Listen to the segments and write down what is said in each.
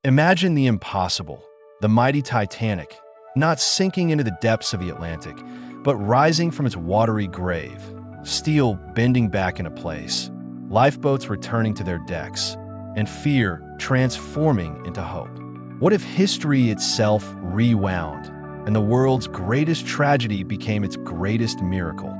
Imagine the impossible, the mighty Titanic, not sinking into the depths of the Atlantic, but rising from its watery grave, steel bending back into place, lifeboats returning to their decks, and fear transforming into hope. What if history itself rewound, and the world's greatest tragedy became its greatest miracle?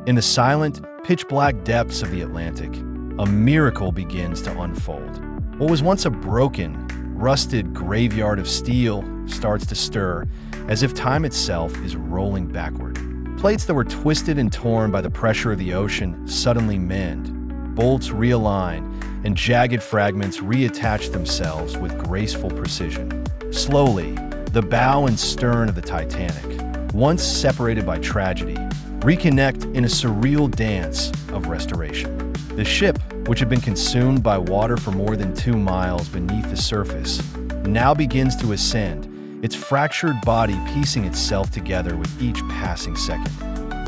In the silent, pitch-black depths of the Atlantic, a miracle begins to unfold. What was once a broken, rusted graveyard of steel starts to stir, as if time itself is rolling backward. Plates that were twisted and torn by the pressure of the ocean suddenly mend, bolts realign, and jagged fragments reattach themselves with graceful precision. Slowly, the bow and stern of the Titanic, once separated by tragedy, reconnect in a surreal dance of restoration. The ship, which had been consumed by water for more than 2 miles beneath the surface, now begins to ascend, its fractured body piecing itself together with each passing second.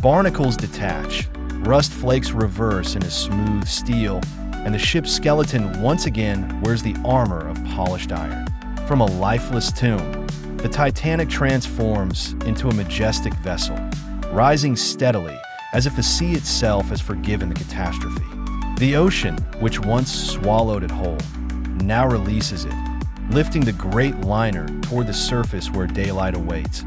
Barnacles detach, rust flakes reverse into smooth steel, and the ship's skeleton once again wears the armor of polished iron. From a lifeless tomb, the Titanic transforms into a majestic vessel, rising steadily as if the sea itself has forgiven the catastrophe. The ocean, which once swallowed it whole, now releases it, lifting the great liner toward the surface where daylight awaits.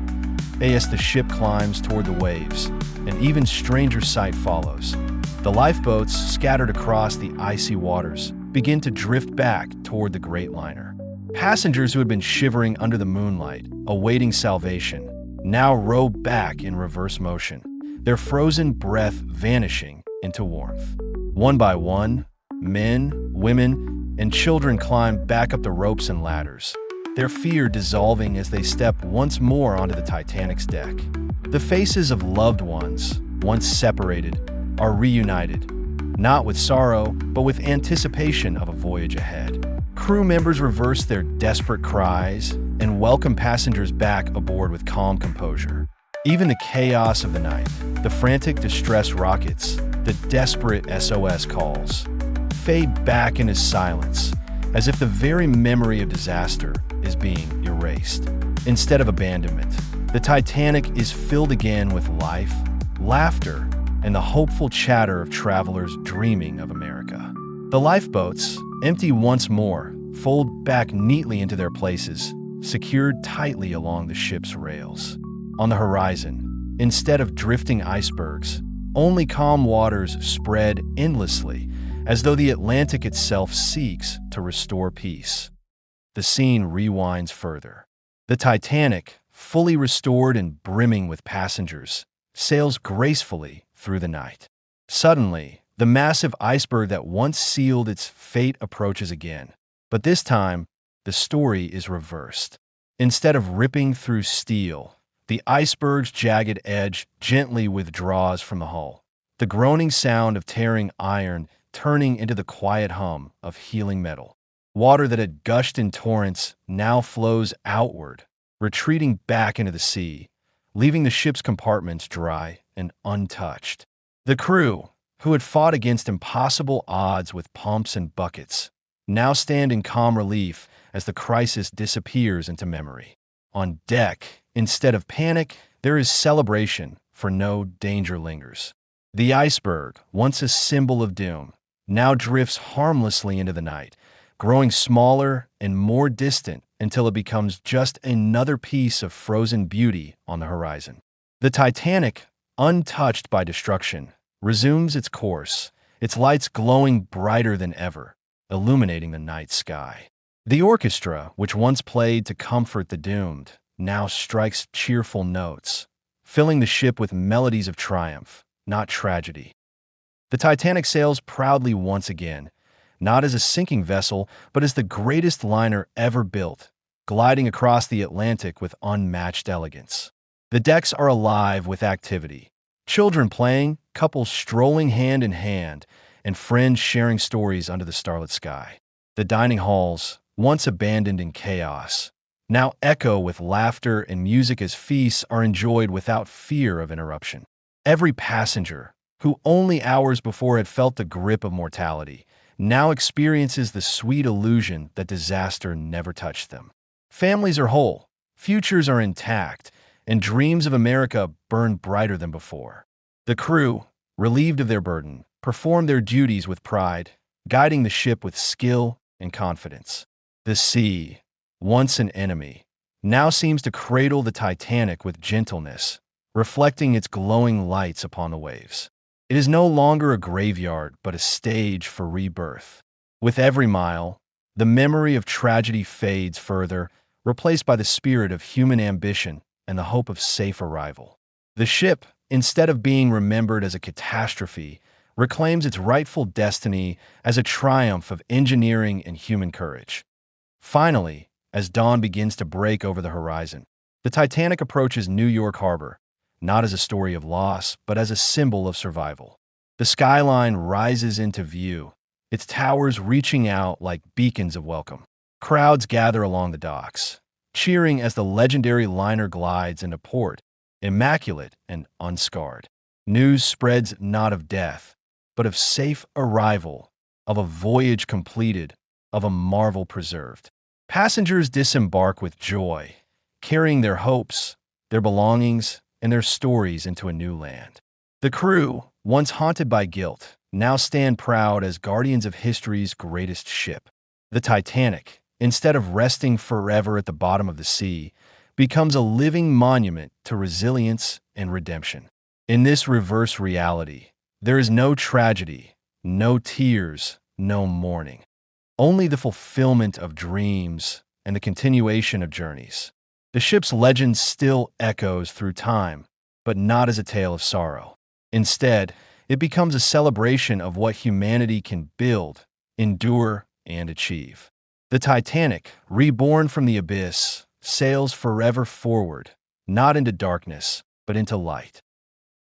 As the ship climbs toward the waves, an even stranger sight follows. The lifeboats, scattered across the icy waters, begin to drift back toward the great liner. Passengers who had been shivering under the moonlight, awaiting salvation, now row back in reverse motion, their frozen breath vanishing into warmth. One by one, men, women, and children climb back up the ropes and ladders, their fear dissolving as they step once more onto the Titanic's deck. The faces of loved ones, once separated, are reunited, not with sorrow, but with anticipation of a voyage ahead. Crew members reverse their desperate cries and welcome passengers back aboard with calm composure. Even the chaos of the night, the frantic distress rockets, the desperate SOS calls, fade back into silence, as if the very memory of disaster is being erased. Instead of abandonment, the Titanic is filled again with life, laughter, and the hopeful chatter of travelers dreaming of America. The lifeboats, empty once more, fold back neatly into their places, secured tightly along the ship's rails. On the horizon, instead of drifting icebergs, only calm waters spread endlessly, as though the Atlantic itself seeks to restore peace. The scene rewinds further. The Titanic, fully restored and brimming with passengers, sails gracefully through the night. Suddenly, the massive iceberg that once sealed its fate approaches again. But this time, the story is reversed. Instead of ripping through steel, the iceberg's jagged edge gently withdraws from the hull, the groaning sound of tearing iron turning into the quiet hum of healing metal. Water that had gushed in torrents now flows outward, retreating back into the sea, leaving the ship's compartments dry and untouched. The crew, who had fought against impossible odds with pumps and buckets, now stand in calm relief as the crisis disappears into memory. On deck, instead of panic, there is celebration, for no danger lingers. The iceberg, once a symbol of doom, now drifts harmlessly into the night, growing smaller and more distant until it becomes just another piece of frozen beauty on the horizon. The Titanic, untouched by destruction, resumes its course, its lights glowing brighter than ever, illuminating the night sky. The orchestra, which once played to comfort the doomed, now strikes cheerful notes, filling the ship with melodies of triumph, not tragedy. The Titanic sails proudly once again, not as a sinking vessel, but as the greatest liner ever built, gliding across the Atlantic with unmatched elegance. The decks are alive with activity. Children playing, couples strolling hand in hand, and friends sharing stories under the starlit sky. The dining halls, once abandoned in chaos, now echo with laughter and music as feasts are enjoyed without fear of interruption. Every passenger, who only hours before had felt the grip of mortality, now experiences the sweet illusion that disaster never touched them. Families are whole, futures are intact, and dreams of America burn brighter than before. The crew, relieved of their burden, perform their duties with pride, guiding the ship with skill and confidence. The sea, once an enemy, now seems to cradle the Titanic with gentleness, reflecting its glowing lights upon the waves. It is no longer a graveyard, but a stage for rebirth. With every mile, the memory of tragedy fades further, replaced by the spirit of human ambition and the hope of safe arrival. The ship, instead of being remembered as a catastrophe, reclaims its rightful destiny as a triumph of engineering and human courage. Finally, as dawn begins to break over the horizon, the Titanic approaches New York Harbor, not as a story of loss, but as a symbol of survival. The skyline rises into view, its towers reaching out like beacons of welcome. Crowds gather along the docks, cheering as the legendary liner glides into port, immaculate and unscarred. News spreads not of death, but of safe arrival, of a voyage completed, of a marvel preserved. Passengers disembark with joy, carrying their hopes, their belongings, and their stories into a new land. The crew, once haunted by guilt, now stand proud as guardians of history's greatest ship. The Titanic, instead of resting forever at the bottom of the sea, becomes a living monument to resilience and redemption. In this reverse reality, there is no tragedy, no tears, no mourning. Only the fulfillment of dreams and the continuation of journeys. The ship's legend still echoes through time, but not as a tale of sorrow. Instead, it becomes a celebration of what humanity can build, endure, and achieve. The Titanic, reborn from the abyss, sails forever forward, not into darkness, but into light.